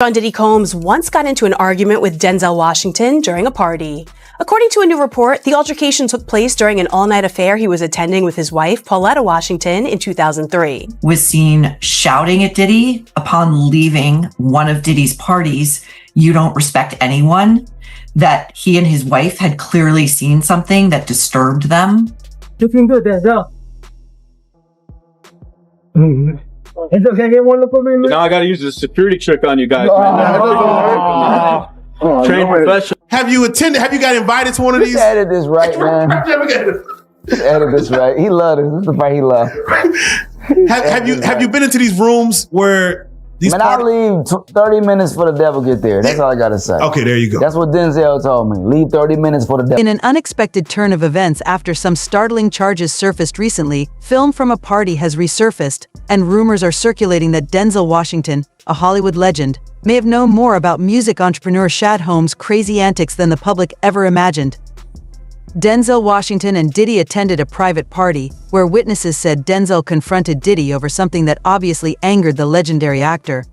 Sean Diddy Combs once got into an argument with Denzel Washington during a party. According to a new report, the altercation took place during an all-night affair he was attending with his wife, Pauletta Washington, in 2003. Was seen shouting at Diddy upon leaving one of Diddy's parties, "You don't respect anyone," that he and his wife had clearly seen something that disturbed them. Looking good, Denzel. It's okay, get one look for me. Now I gotta use the security trick on you guys, man. Trained professional. Have you got invited to one of these? Just edit this right, man. Just edit this right. He loved it. This is the part he loved. Have you been into these rooms where these Man, I leave 30 minutes for the devil get there. That's all I gotta say. Okay, there you go. That's what Denzel told me. Leave 30 minutes for the devil. In an unexpected turn of events after some startling charges surfaced recently, film from a party has resurfaced, and rumors are circulating that Denzel Washington, a Hollywood legend, may have known more about music entrepreneur Shad Holmes' crazy antics than the public ever imagined. Denzel Washington and Diddy attended a private party, where witnesses said Denzel confronted Diddy over something that obviously angered the legendary actor.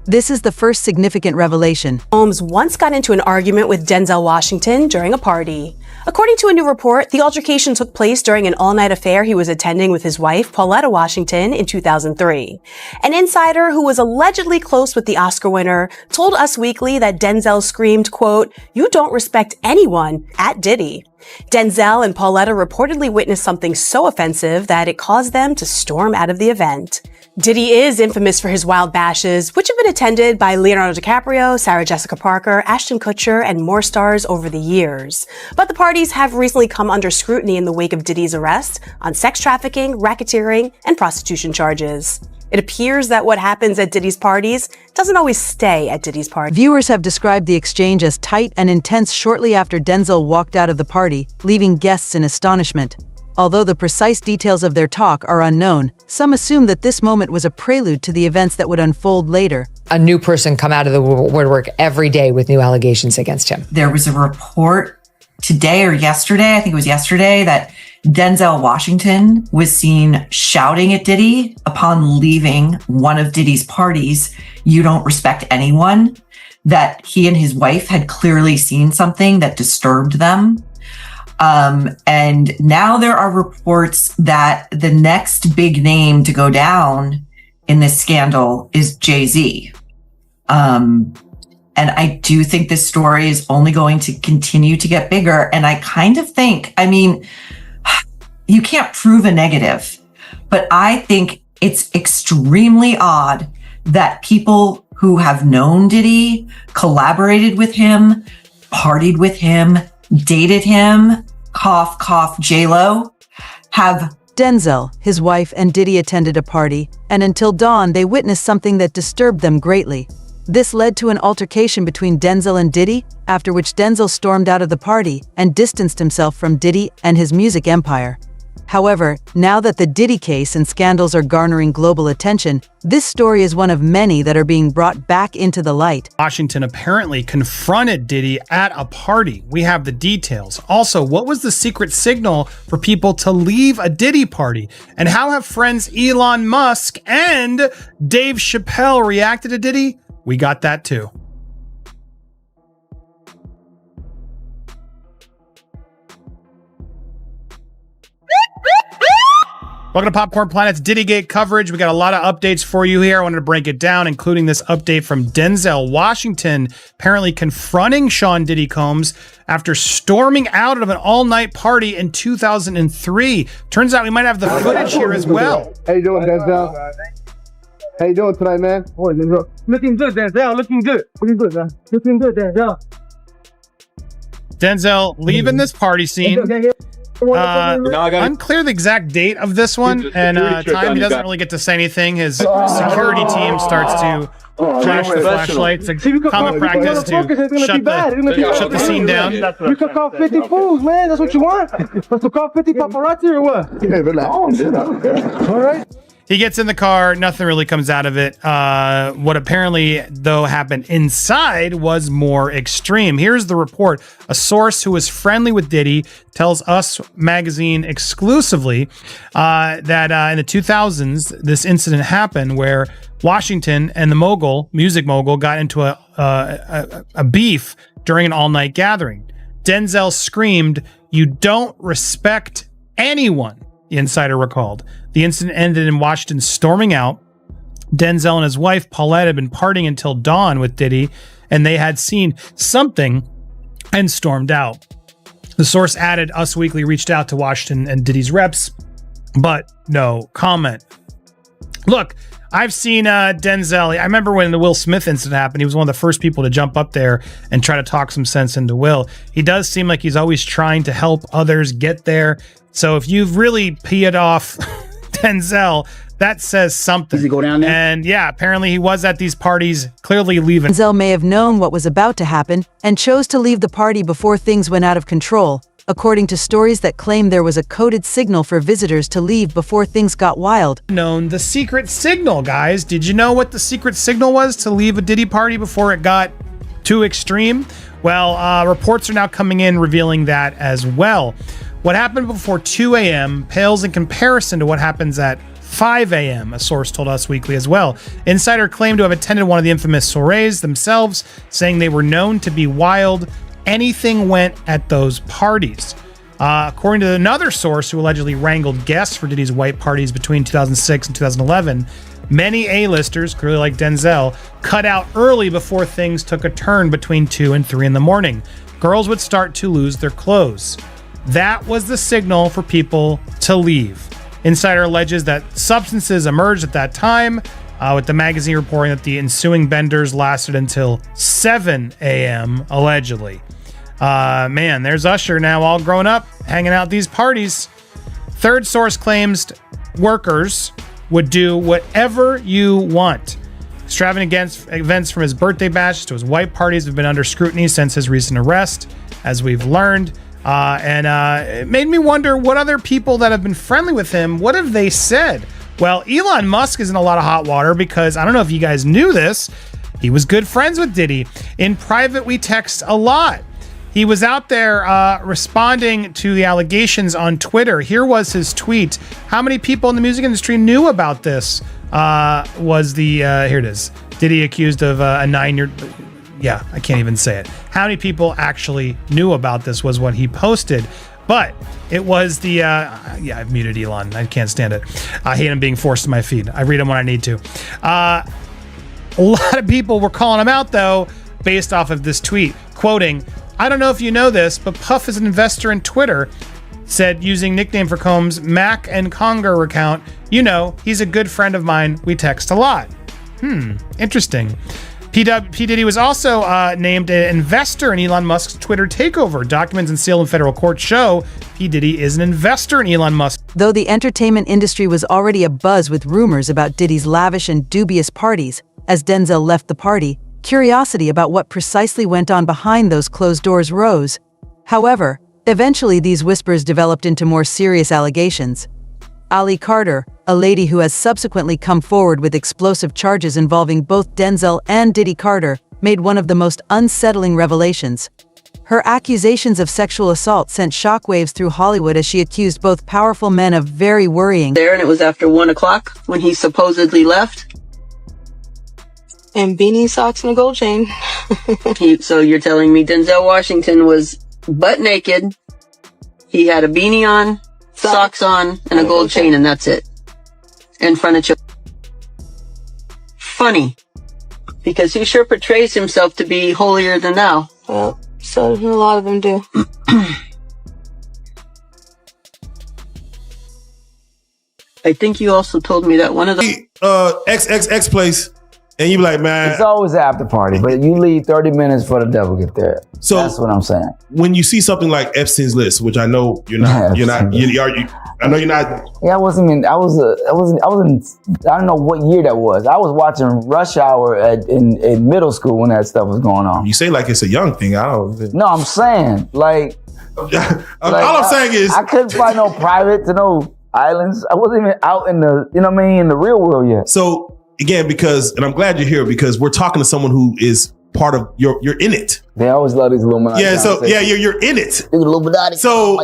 This is the first significant revelation. Holmes once got into an argument with Denzel Washington during a party. According to a new report, the altercation took place during an all-night affair he was attending with his wife, Pauletta Washington, in 2003. An insider who was allegedly close with the Oscar winner told Us Weekly that Denzel screamed, quote, "You don't respect anyone," at Diddy. Denzel and Pauletta reportedly witnessed something so offensive that it caused them to storm out of the event. Diddy is infamous for his wild bashes, which have been attended by Leonardo DiCaprio, Sarah Jessica Parker, Ashton Kutcher, and more stars over the years. But the parties have recently come under scrutiny in the wake of Diddy's arrest on sex trafficking, racketeering, and prostitution charges. It appears that what happens at Diddy's parties doesn't always stay at Diddy's party. Viewers have described the exchange as tight and intense shortly after Denzel walked out of the party, leaving guests in astonishment. Although the precise details of their talk are unknown, some assume that this moment was a prelude to the events that would unfold later. A new person come out of the woodwork every day with new allegations against him. There was a report today or yesterday, I think it was yesterday, that Denzel Washington was seen shouting at Diddy upon leaving one of Diddy's parties, "You don't respect anyone," that he and his wife had clearly seen something that disturbed them. And now there are reports that the next big name to go down in this scandal is Jay-Z. And I do think this story is only going to continue to get bigger. And I kind of think, I mean, you can't prove a negative, but I think it's extremely odd that people who have known Diddy, collaborated with him, partied with him, dated him, cough, cough, J-Lo, have... Denzel, his wife, and Diddy attended a party, and until dawn they witnessed something that disturbed them greatly. This led to an altercation between Denzel and Diddy, after which Denzel stormed out of the party and distanced himself from Diddy and his music empire. However, now that the Diddy case and scandals are garnering global attention, this story is one of many that are being brought back into the light. Washington apparently confronted Diddy at a party. We have the details. Also, what was the secret signal for people to leave a Diddy party? And how have friends Elon Musk and Dave Chappelle reacted to Diddy? We got that too. Welcome to Popcorn Planet's Diddygate coverage. We got a lot of updates for you here. I wanted to break it down, including this update from Denzel Washington, apparently confronting Sean Diddy Combs after storming out of an all-night party in 2003. Turns out we might have the footage here as well. How you doing, Denzel? How you doing tonight, man? Looking good, Denzel. Looking good. Looking good, man. Looking good, Denzel. Denzel leaving this party scene. Unclear the exact date of this one and time. He doesn't really get to say anything. His security team starts to flash the flashlights. It's a common practice to shut the scene down. You could call 50 fools, man. That's what you want? Let's call 50 paparazzi or what? Yeah, relax. All right. He gets in the car. Nothing really comes out of it. What apparently, though, happened inside was more extreme. Here's the report. A source who was friendly with Diddy tells Us magazine exclusively that in the 2000s, this incident happened where Washington and the music mogul, got into a beef during an all-night gathering. Denzel screamed, "You don't respect anyone," the insider recalled. The incident ended in Washington storming out. Denzel and his wife, Paulette, had been partying until dawn with Diddy, and they had seen something and stormed out. The source added, Us Weekly reached out to Washington and Diddy's reps, but no comment. Look, I've seen Denzel. I remember when the Will Smith incident happened, he was one of the first people to jump up there and try to talk some sense into Will. He does seem like he's always trying to help others get there. So if you've really peed off Denzel, that says something. Does he go down there? And yeah, apparently he was at these parties, clearly leaving. Denzel may have known what was about to happen and chose to leave the party before things went out of control, according to stories that claim there was a coded signal for visitors to leave before things got wild. Known the secret signal, guys. Did you know what the secret signal was to leave a Diddy party before it got too extreme? Well, reports are now coming in revealing that as well. What happened before 2 a.m. pales in comparison to what happens at 5 a.m., a source told Us Weekly as well. Insider claimed to have attended one of the infamous soirees themselves, saying they were known to be wild. Anything went at those parties. According to another source who allegedly wrangled guests for Diddy's white parties between 2006 and 2011, many A-listers, clearly like Denzel, cut out early before things took a turn between 2 and 3 in the morning. Girls would start to lose their clothes. That was the signal for people to leave. Insider alleges that substances emerged at that time, with the magazine reporting that the ensuing benders lasted until 7 a.m., allegedly. Man, there's Usher now all grown up, hanging out at these parties. Third source claims workers would do whatever you want. Extravagant events from his birthday bash to his white parties have been under scrutiny since his recent arrest, as we've learned. It made me wonder what other people that have been friendly with him, what have they said? Well, Elon Musk is in a lot of hot water because I don't know if you guys knew this. He was good friends with Diddy. In private, we text a lot. He was out there responding to the allegations on Twitter. Here was his tweet. How many people in the music industry knew about this? Here it is. Diddy accused of a 9-year... Yeah, I can't even say it. How many people actually knew about this was what he posted. But it was the... I've muted Elon. I can't stand it. I hate him being forced to my feed. I read him when I need to. A lot of people were calling him out, though, based off of this tweet. Quoting, I don't know if you know this, but Puff is an investor in Twitter. Said, using nickname for Combs, Mac and Conger account. You know, he's a good friend of mine. We text a lot. Interesting. P. Diddy was also named an investor in Elon Musk's Twitter takeover. Documents and sealed in federal court show P. Diddy is an investor in Elon Musk. Though the entertainment industry was already abuzz with rumors about Diddy's lavish and dubious parties, as Denzel left the party, curiosity about what precisely went on behind those closed doors rose. However, eventually these whispers developed into more serious allegations. Ali Carter, a lady who has subsequently come forward with explosive charges involving both Denzel and Diddy Carter, made one of the most unsettling revelations. Her accusations of sexual assault sent shockwaves through Hollywood as she accused both powerful men of very worrying. There, and it was after 1 o'clock when he supposedly left. And beanie, socks, and a gold chain. So you're telling me Denzel Washington was butt naked, he had a beanie on, socks on, and a gold chain, and that's it. In front of children. Funny. Because he sure portrays himself to be holier than thou. Well, so a lot of them do. I think you also told me that one of the XXX place, and you be like, man, it's always after party, but you leave 30 minutes for the devil get there. So that's what I'm saying. When you see something like Epstein's List, which I know you're not, I know you're not. Yeah, I don't know what year that was. I was watching Rush Hour in middle school when that stuff was going on. You say like it's a young thing. I don't. No, I'm saying like. All I'm saying is I couldn't find no private to know. islands. I wasn't even out in the, you know what I mean, in the real world yet. So again, and I'm glad you're here because we're talking to someone who is part of you're in it. They always love these Illuminati. Yeah, so you're in it. Illuminati. So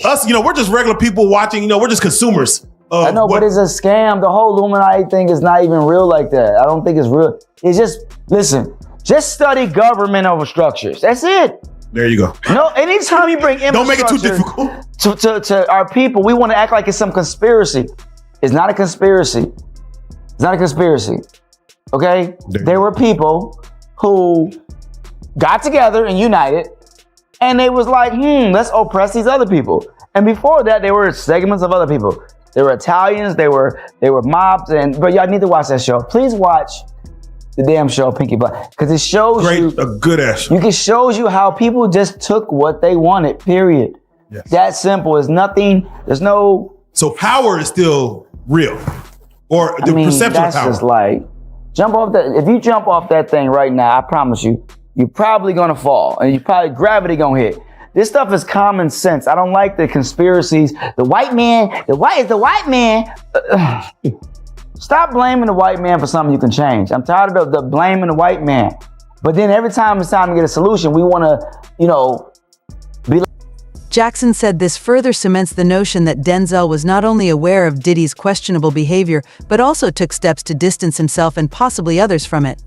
us, we're just regular people watching, we're just consumers. I know, but it's a scam. The whole Illuminati thing is not even real like that. I don't think it's real. It's just, listen, just study government over structures. That's it. There you go. No, anytime you bring don't make it too difficult to our people, we want to act like it's some conspiracy. It's not a conspiracy. It's not a conspiracy. Okay? There were people who got together and united, and they was like, let's oppress these other people. And before that, there were segments of other people. There were Italians, they were mobs, but y'all need to watch that show. Please watch the damn show Pinky Blind, because it shows a good ass show. It shows you how people just took what they wanted, period. Yes. That simple. It's nothing, there's no... So power is still real. Or the perception of power. Just like, if you jump off that thing right now, I promise you, you're probably gonna fall, and gravity gonna hit. This stuff is common sense. I don't like the conspiracies. The white man. Stop blaming the white man for something you can change. I'm tired of the blaming the white man. But then every time it's time to get a solution, we want to, be like... Jackson said this further cements the notion that Denzel was not only aware of Diddy's questionable behavior, but also took steps to distance himself and possibly others from it.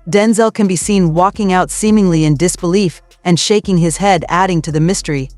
Denzel can be seen walking out seemingly in disbelief and shaking his head, adding to the mystery.